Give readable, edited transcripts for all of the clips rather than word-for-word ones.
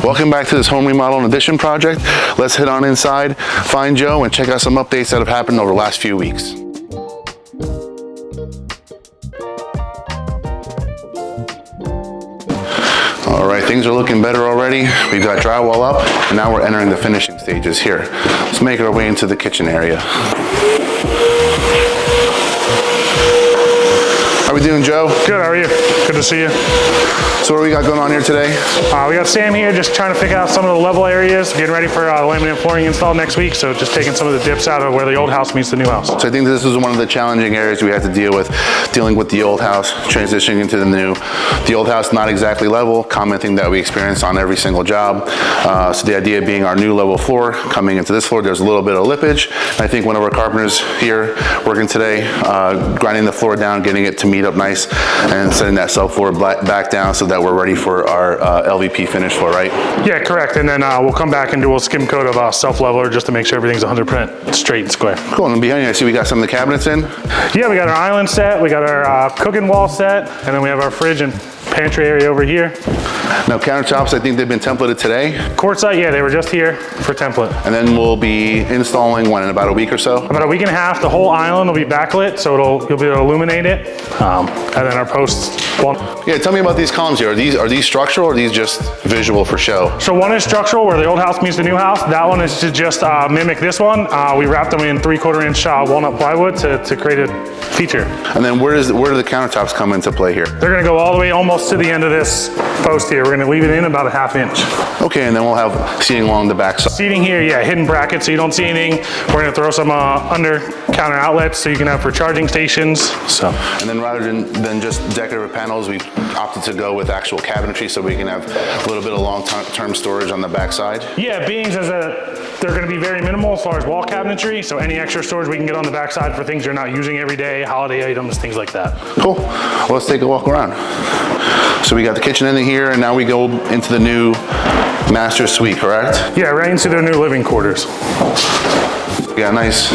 Welcome back to this home remodel and addition project. Let's head on inside, find Joe, and check out some updates that have happened over the last few weeks. All right, things are looking better already. We've got drywall up, and now we're entering the finishing stages here. Let's make our way into the kitchen area. How we doing, Joe? Good, how are you? Good to see you. So what do we got going on here today? We got Sam here just trying to pick out some of the level areas, getting ready for laminate flooring install next week, so just taking some of the dips out of where the old house meets the new house. So I think this is one of the challenging areas we had to deal with, dealing with the old house, transitioning into the new. The old house not exactly level, commenting that we experience on every single job. So the idea being our new level floor, coming into this floor, there's a little bit of lippage. I think one of our carpenters here working today, grinding the floor down, getting it to meet up nice, and setting that subfloor back down so that we're ready for our LVP finish floor, right? Yeah, correct. And then we'll come back and do a skim coat of self-leveler just to make sure everything's 100% straight and square. Cool, and behind you I see we got some of the cabinets in. Yeah, we got our island set, we got our cooking wall set, and then we have our fridge and pantry area over here. Now countertops, I think they've been templated today. Quartzite, yeah, they were just here for template. And then we'll be installing when, in about a week or so? About a week and a half. The whole island will be backlit, so you'll be able to illuminate it. And then our posts. Yeah, tell me about these columns here. Are these structural or are these just visual for show? So one is structural, where the old house meets the new house. That one is to just mimic this one. We wrapped them in 3/4 inch walnut plywood to create a feature. And then where do the countertops come into play here? They're gonna go all the way almost to the end of this post here. We're gonna leave it in about a 1/2 inch. Okay, and then we'll have seating along the back side. Seating here, yeah, hidden brackets so you don't see anything. We're gonna throw some under counter outlets so you can have for charging stations. So. And then rather than just decorative panels, we opted to go with actual cabinetry so we can have a little bit of long-term storage on the back side. Yeah, being they're gonna be very minimal as far as wall cabinetry, so any extra storage we can get on the back side for things you're not using every day, holiday items, things like that. Cool, well, let's take a walk around. So we got the kitchen in here, and now we go into the new master suite, correct? Yeah, right into their new living quarters. We got a nice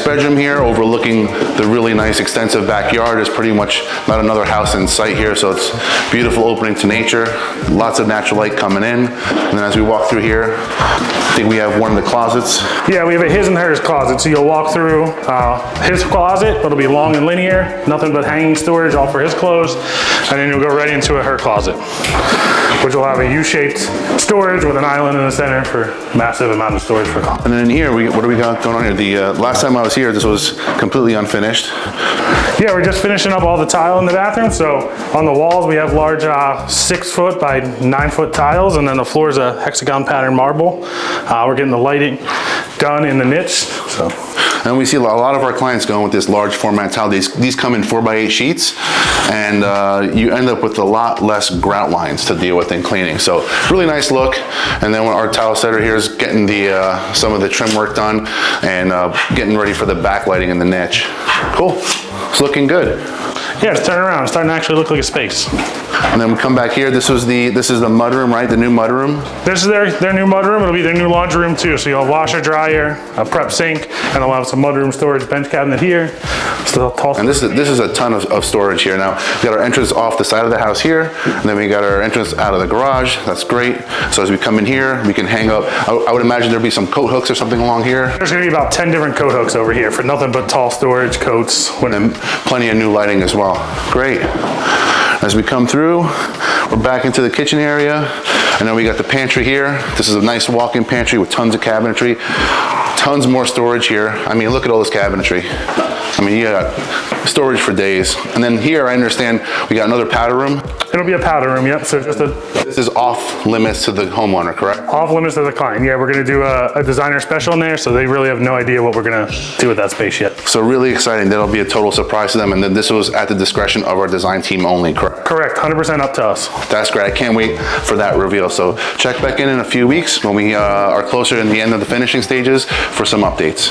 bedroom here overlooking the really nice extensive backyard. There's pretty much not another house in sight here, so it's beautiful opening to nature. Lots of natural light coming in. And then as we walk through here, I think we have one of the closets. Yeah, we have a his and hers closet. So you'll walk through his closet. It'll be long and linear, nothing but hanging storage, all for his clothes. And then you'll go right into her closet, which will have a U-shaped storage with an island in the center for massive amount of storage for coffee. And then in here, what do we got going on here? The last time I was here, this was completely unfinished. Yeah, we're just finishing up all the tile in the bathroom. So on the walls, we have large 6-foot by 9-foot tiles, and then the floor is a hexagon pattern marble. We're getting the lighting done in the niche. So. And we see a lot of our clients going with this large format tile. These come in 4x8 sheets, and you end up with a lot less grout lines to deal with in cleaning. So really nice look. And then our tile setter here is getting some of the trim work done and getting ready for the backlighting in the niche. Cool, it's looking good. Yeah, it's turning around. It's starting to actually look like a space. And then we come back here. This is the mudroom, right? The new mudroom. This is their new mudroom. It'll be their new laundry room too. So you'll have washer, dryer, a prep sink, and they'll have some mudroom storage bench cabinet here. And this is a ton of storage here. Now we got our entrance off the side of the house here, and then we got our entrance out of the garage. That's great. So as we come in here, we can hang up. I would imagine there'd be some coat hooks or something along here. There's gonna be about 10 different coat hooks over here for nothing but tall storage, coats. And plenty of new lighting as well. Great. As we come through, we're back into the kitchen area, and then we got the pantry here. This is a nice walk-in pantry with tons of cabinetry, tons more storage here. I mean, look at all this cabinetry. I mean, you got storage for days. And then here, I understand we got another powder room. It'll be a powder room, yep. So this is off limits to the homeowner, correct? Off limits to the client. Yeah, we're gonna do a designer special in there, so they really have no idea what we're gonna do with that space yet. So really exciting. That'll be a total surprise to them. And then this was at the discretion of our design team only, correct? Correct, 100% up to us. That's great. I can't wait for that reveal. So check back in a few weeks when we are closer to the end of the finishing stages for some updates.